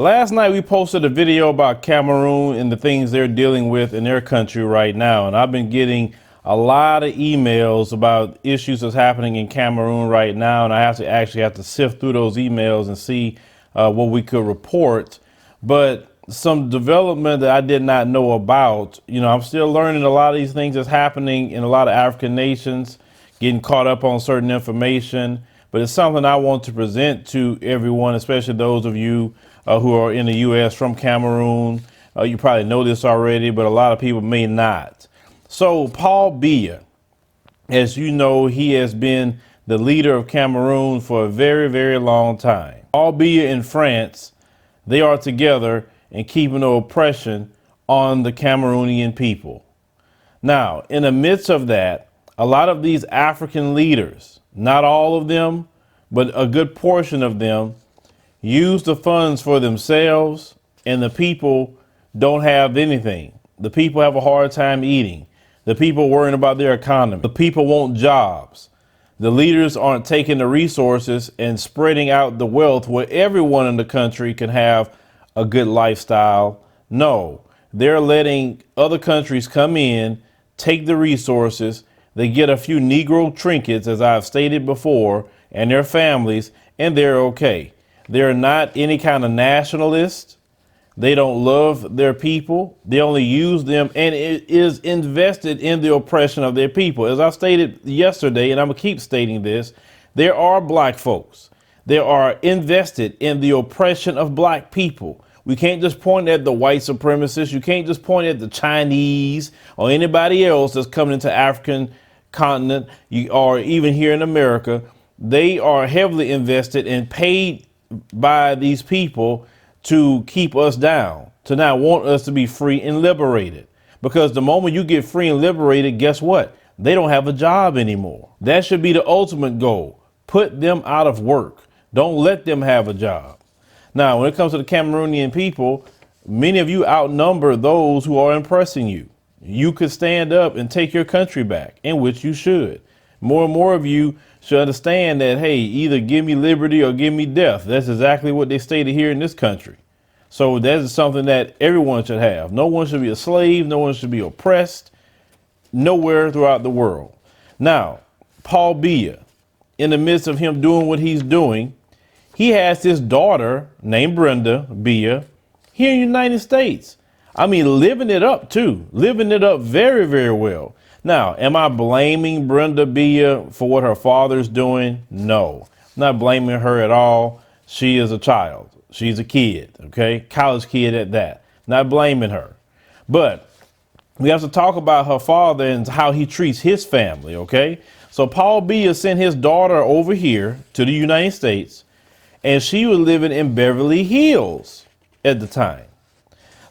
Last night we posted a video about Cameroon and the things they're dealing with in their country right now. And I've been getting a lot of emails about issues that's happening in Cameroon right now. And I actually have to sift through those emails and see what we could report. But some development that I did not know about, I'm still learning a lot of these things that's happening in a lot of African nations, getting caught up on certain information. But it's something I want to present to everyone, especially those of you who are in the U.S. from Cameroon. You probably know this already, but a lot of people may not. So Paul Biya, as you know, he has been the leader of Cameroon for a very, very long time. Paul Biya in France, they are together and keeping the oppression on the Cameroonian people. Now, in the midst of that, a lot of these African leaders, not all of them, but a good portion of them, use the funds for themselves, and the people don't have anything. The people have a hard time eating. The people worrying about their economy. The people want jobs. The leaders aren't taking the resources and spreading out the wealth where everyone in the country can have a good lifestyle. No, they're letting other countries come in, take the resources. They get a few Negro trinkets, as I've stated before, and their families, and they're okay. They're not any kind of nationalist. They don't love their people. They only use them, and it is invested in the oppression of their people. As I stated yesterday, and I'm going to keep stating this, there are black folks. They are invested in the oppression of black people. We can't just point at the white supremacists. You can't just point at the Chinese or anybody else that's coming into African continent or even here in America. They are heavily invested and paid by these people to keep us down, to not want us to be free and liberated. Because the moment you get free and liberated, guess what? They don't have a job anymore. That should be the ultimate goal. Put them out of work. Don't let them have a job. Now, when it comes to the Cameroonian people, many of you outnumber those who are oppressing you. You could stand up and take your country back, in which you should. More and more of you should understand that, hey, either give me liberty or give me death. That's exactly what they stated here in this country. So that is something that everyone should have. No one should be a slave. No one should be oppressed nowhere throughout the world. Now, Paul Biya, in the midst of him doing what he's doing, he has this daughter named Brenda Biya here in the United States. I mean, living it up, too. Living it up very, very well. Now, am I blaming Brenda Biya for what her father's doing? No, I'm not blaming her at all. She is a child. She's a kid, okay? College kid at that. Not blaming her. But we have to talk about her father and how he treats his family, okay? So Paul Biya sent his daughter over here to the United States, and she was living in Beverly Hills at the time.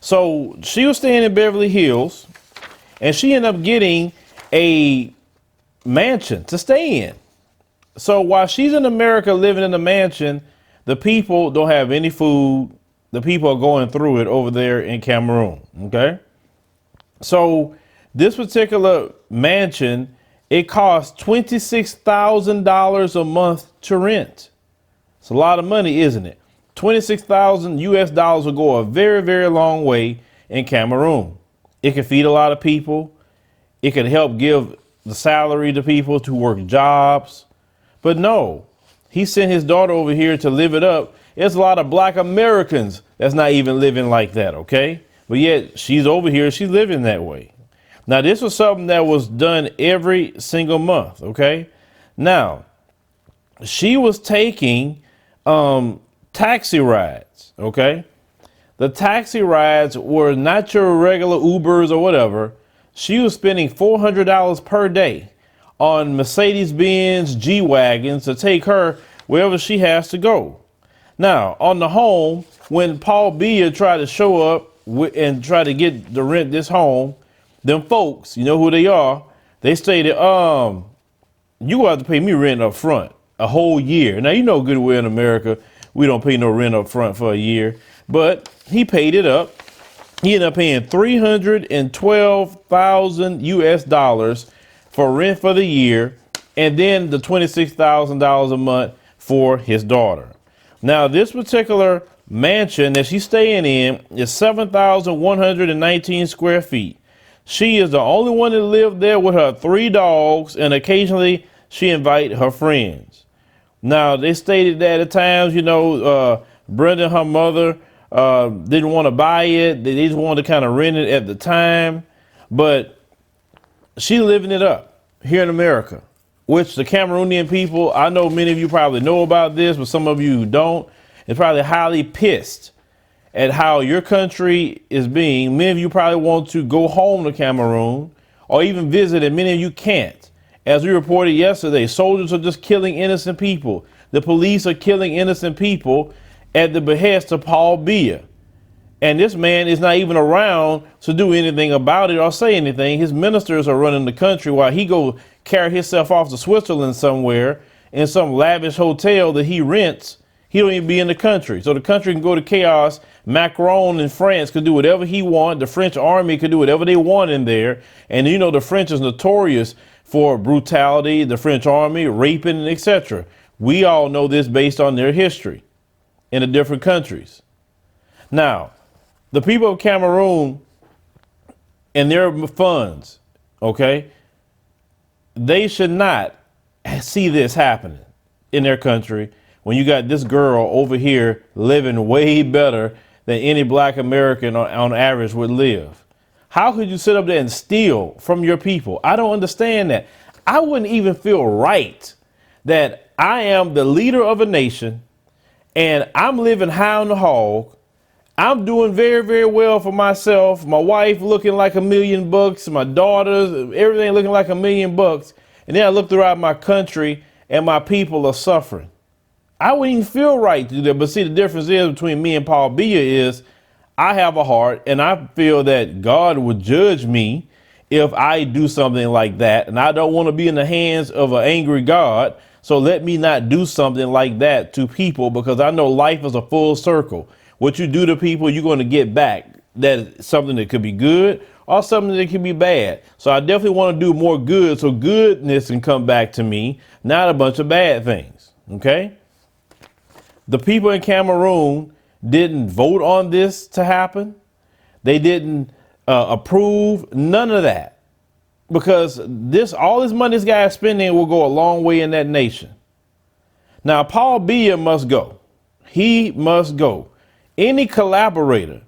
So she was staying in Beverly Hills, and she ended up getting a mansion to stay in. So while she's in America living in a mansion, the people don't have any food. The people are going through it over there in Cameroon. Okay. So this particular mansion, it costs $26,000 a month to rent. It's a lot of money, isn't it? 26,000 US dollars will go a very, very long way in Cameroon. It can feed a lot of people. It could help give the salary to people to work jobs. But no, he sent his daughter over here to live it up. There's a lot of black Americans that's not even living like that, okay? But yet she's over here, she's living that way. Now, this was something that was done every single month, okay? Now, she was taking taxi rides, okay? The taxi rides were not your regular Ubers or whatever. She was spending $400 per day on Mercedes-Benz G-Wagons to take her wherever she has to go. Now, on the home, when Paul Biya tried to show up and try to get to rent this home, them folks, you know who they are, they stated, you will have to pay me rent up front a whole year. Now, you know good well in America, we don't pay no rent up front for a year, but he paid it up. He ended up paying $312,000 US dollars for rent for the year, and then the $26,000 a month for his daughter. Now, this particular mansion that she's staying in is 7,119 square feet. She is the only one that lived there with her 3 dogs, and occasionally she invite her friends. Now, they stated that at times, Brenda and her mother didn't want to buy it. They just wanted to kind of rent it at the time. But she's living it up here in America, which the Cameroonian people, I know many of you probably know about this, but some of you who don't, is probably highly pissed at how your country is being. Many of you probably want to go home to Cameroon or even visit, and many of you can't. As we reported yesterday, soldiers are just killing innocent people. The police are killing innocent people at the behest of Paul Biya. And this man is not even around to do anything about it or say anything. His ministers are running the country while he go carry himself off to Switzerland somewhere in some lavish hotel that he rents. He don't even be in the country. So the country can go to chaos. Macron in France could do whatever he want. The French army could do whatever they want in there. And the French is notorious for brutality, the French army, raping, etc. We all know this based on their history in the different countries. Now, the people of Cameroon and their funds, okay, they should not see this happening in their country when you got this girl over here living way better than any black American on average would live. How could you sit up there and steal from your people? I don't understand that. I wouldn't even feel right that I am the leader of a nation and I'm living high on the hog. I'm doing very, very well for myself. My wife looking like $1 million, my daughters, everything looking like $1 million. And then I look throughout my country and my people are suffering. I wouldn't even feel right to do that. But see, the difference is between me and Paul Biya is I have a heart and I feel that God would judge me if I do something like that. And I don't want to be in the hands of an angry God. So let me not do something like that to people, because I know life is a full circle. What you do to people, you're going to get back. That's something that could be good or something that could be bad. So I definitely want to do more good so goodness can come back to me, not a bunch of bad things. OK, the people in Cameroon didn't vote on this to happen. They didn't approve none of that, because all this money this guy is spending will go a long way in that nation. Now, Paul Biya must go. He must go. Any collaborator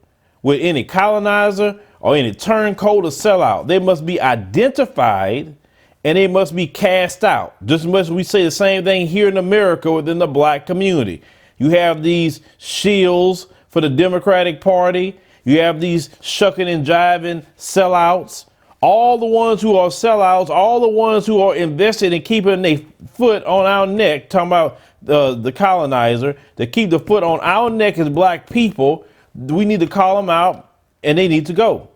with any colonizer or any turncoat or sellout, they must be identified and they must be cast out. Just as much as we say the same thing here in America within the black community. You have these shills for the Democratic Party. You have these shucking and jiving sellouts. All the ones who are sellouts, all the ones who are invested in keeping their foot on our neck, talking about the colonizer, to keep the foot on our neck as black people, we need to call them out and they need to go.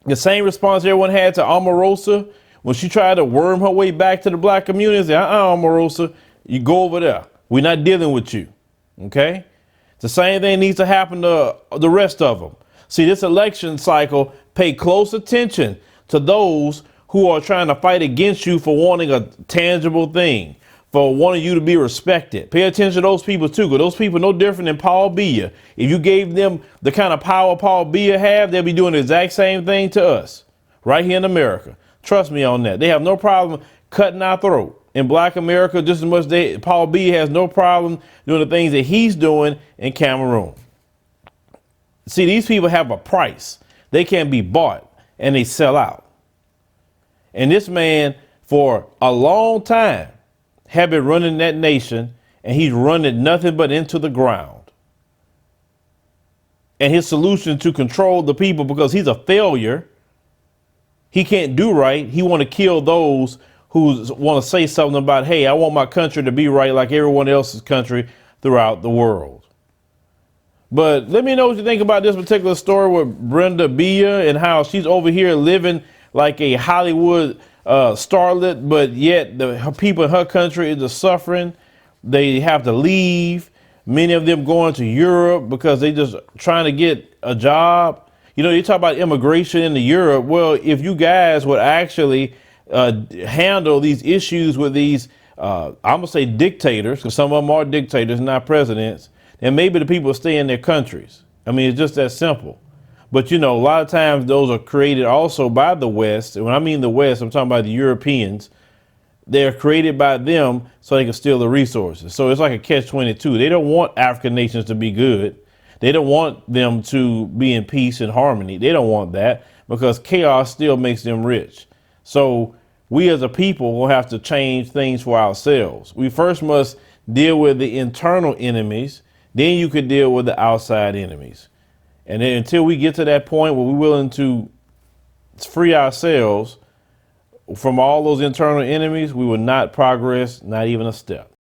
The same response everyone had to Omarosa when she tried to worm her way back to the black community. Say, Omarosa, you go over there. We're not dealing with you. OK, the same thing needs to happen to the rest of them. See, this election cycle, pay close attention to those who are trying to fight against you for wanting a tangible thing, for wanting you to be respected. Pay attention to those people, too, because those people are no different than Paul Biya. If you gave them the kind of power Paul Biya have, they'll be doing the exact same thing to us right here in America. Trust me on that. They have no problem cutting our throat. In black America, just as much Paul Biya has no problem doing the things that he's doing in Cameroon. See, these people have a price. They can be bought and they sell out. And this man, for a long time, have been running that nation, and he's running nothing but into the ground. And his solution to control the people, because he's a failure, he can't do right. He want to kill those who want to say something about, hey, I want my country to be right like everyone else's country throughout the world. But let me know what you think about this particular story with Brenda Biya and how she's over here living like a Hollywood starlet, but yet her people in her country is suffering. They have to leave. Many of them going to Europe because they just trying to get a job. You know, you talk about immigration into Europe. Well, if you guys would actually handle these issues with these, I'm going to say dictators, because some of them are dictators, not presidents, and maybe the people stay in their countries. I mean, it's just that simple. But, a lot of times those are created also by the West. And when I mean the West, I'm talking about the Europeans. They're created by them so they can steal the resources. So it's like a catch-22. They don't want African nations to be good. They don't want them to be in peace and harmony. They don't want that because chaos still makes them rich. So we as a people will have to change things for ourselves. We first must deal with the internal enemies. Then you could deal with the outside enemies. And then until we get to that point where we're willing to free ourselves from all those internal enemies, we will not progress, not even a step.